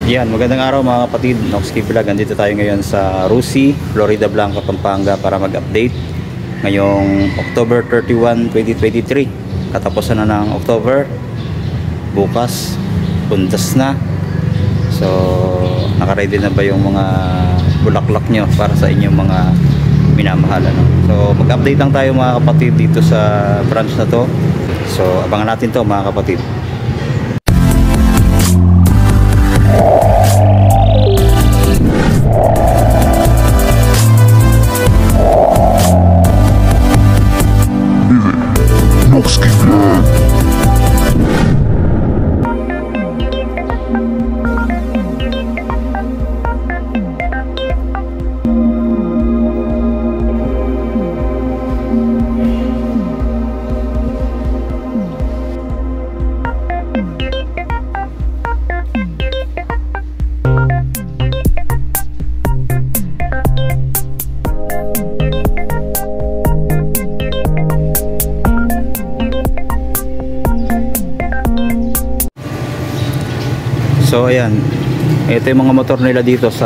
Yan, magandang araw mga kapatid. Noxkey Vlog. Andito tayo ngayon sa Rusi, Florida Blanca, Pampanga para mag-update ngayong October 31, 2023. Katapusan na ng October. Bukas, puntas na. So, nakaready na ba yung mga bulaklak nyo para sa inyong mga minamahal? So, mag-update lang tayo mga kapatid dito sa branch na to. So, abangan natin to mga kapatid. Noxkey Vlog. So ayan, ito yung mga motor nila dito sa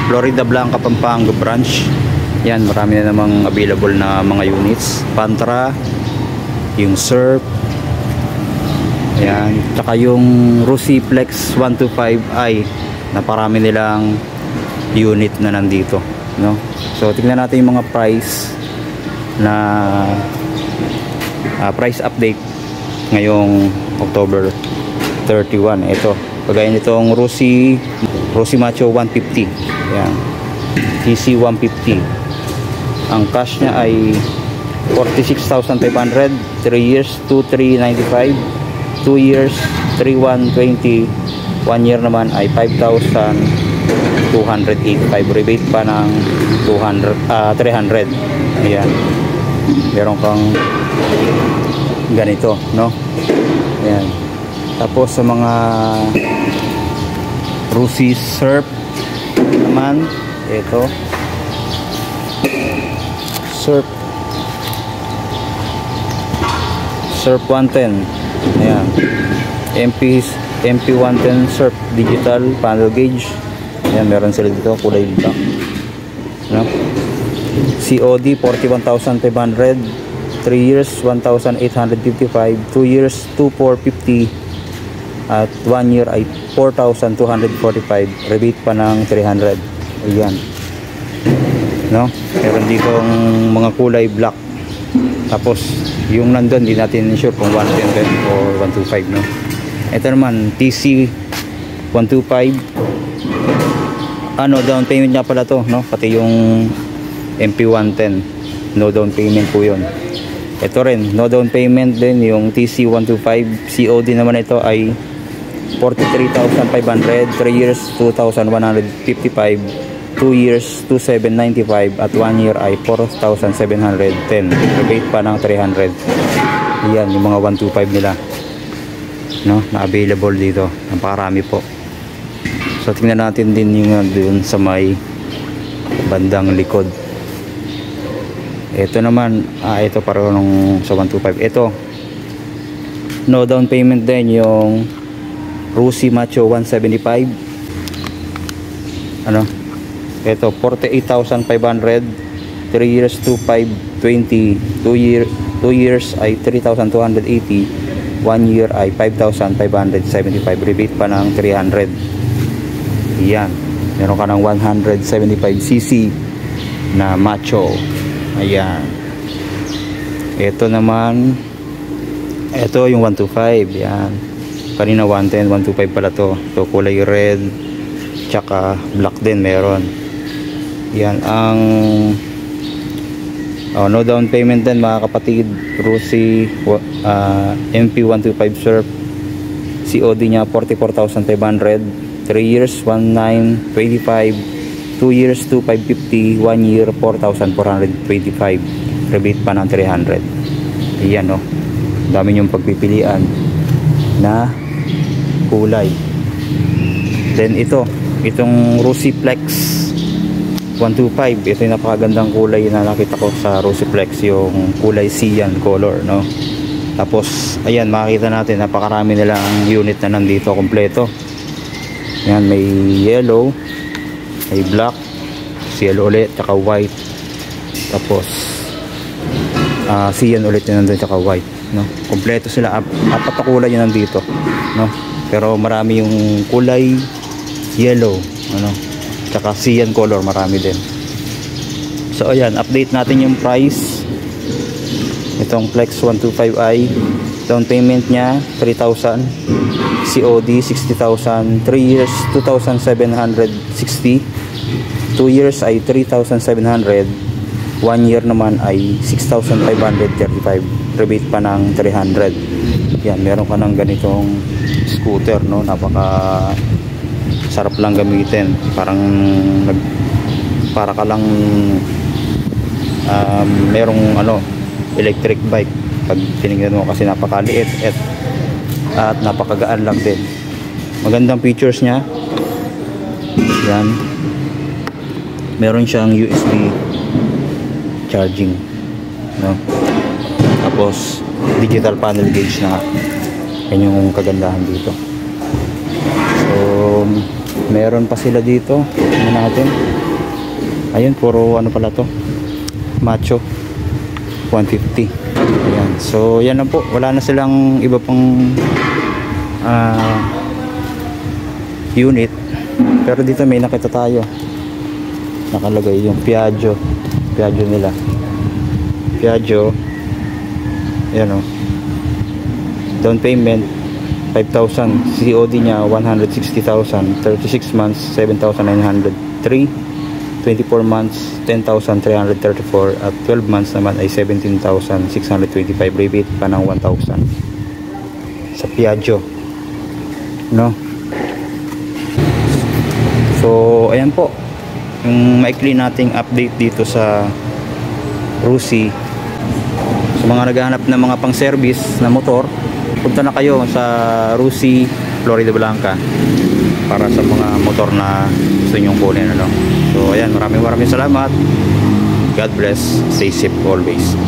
Florida Blanca, Pampanga branch. Yan, marami na namang available na mga units. Pantra, yung Surf, ayan, tsaka yung Rusi Flex 125i na parami nilang unit na nandito, no? So tingnan natin yung mga price na price update ngayong October 31. Ito, kagaya nitong Rusi Macho 150. Ayan, TC 150. Ang cash niya ay 46,500. 3 years 2395, 2 years 3120, 1 year naman ay 5,285. Rebate pa ng 300. Ayan, meron kang ganito, no? Ayan. Tapos sa mga Rusi Surf naman, ito Surf 110. Ayan, MP 110 Surf digital panel gauge. Ayan, meron sila dito kulay black, no? COD 41,500, 3 years 1,855, 2 years 2,450, at 1 year ay 4,245. Rebate pa ng 300. Ayan, no? Meron dito mga kulay black. Tapos yung nandun, hindi natin sure kung 110 or 125, no? Ito naman TC 125. Down payment niya pala to, no? Pati yung MP 110, no down payment po yun. Ito rin, no down payment din yung TC 125. COD naman ito ay 43,500, 3 years 2,155, 2 years 2,795, at 1 year ay 4,710. Rebate pa ng 300. Ayan, yung mga 125 nila, no, na available dito. Napakarami po. So tingnan natin din yung dun sa may bandang likod. Ito naman, ito para nung sa 125. Ito, no down payment din yung Rusi Macho 175. Ito 48,500, 3 years 2,520, 2 years ay 3,280, 1 year ay 5,575. Rebate pa ng 300. Yan, meron ka ng 175cc na Macho. Ayan. Ito naman, ito yung 125. Yan, kanina 110, 125 pala to. Ito kulay red tsaka black din meron. Yan ang no down payment din mga kapatid. Rusi MP 125 Surf, COD nya 44,500, 3 years 1,925, 2 years 2,550, 1 year 4,425. Rebate pa ng 300. Ayan, no, dami yung pagpipilian na kulay. Then itong Rusi Flex 125, ito yung napakagandang kulay na nakita ko sa Rusi Flex, yung kulay cyan color, no? Tapos ayan, makikita natin napakarami nilang unit na nandito kompleto. Yan, may yellow, may black, yellow ulit, tsaka white. Tapos cyan ulit yun nandun, tsaka white, no? Kompleto sila, apat na kulay yun nandito, no? Pero marami yung kulay yellow, ano, tsaka cyan color, marami din. So ayan, update natin yung price. Itong Flex 125i, down payment nya 3,000, COD 60,000, 3 years 2,760, 2 years ay 3,700, 1 year naman ay 6,535, rebate pa ng 300. Yan, meron ka ng ganitong scooter, no? Napaka sarap lang gamitin, parang para ka lang merong ano, electric bike pag tinignan mo, kasi napakaliit at napakagaan lang din. Magandang features nya. Yan, meron siyang USB charging, no? Tapos digital panel gauge na. Yan yung kagandahan dito. So meron pa sila dito. Tingnan natin. Ayun, puro ano pala to, Macho 150. Ayan. So yan lang po, wala na silang iba pang unit. Pero dito may nakita tayo, nakalagay yung Piaggio nila. Piaggio, yan o, down payment 5,000, COD nya 160,000, 36 months 7,903, 24 months 10,334, at 12 months naman ay 17,625, rebate pa ng 1,000 sa Piaggio, no? So ayan po yung maikli nating update dito sa Rusi. Sa mga naghahanap ng mga pang service na motor, punta na kayo sa Rusi, Florida Blanca, para sa mga motor na gusto nyong kunin, ano? So ayan, maraming salamat. God bless, stay safe always.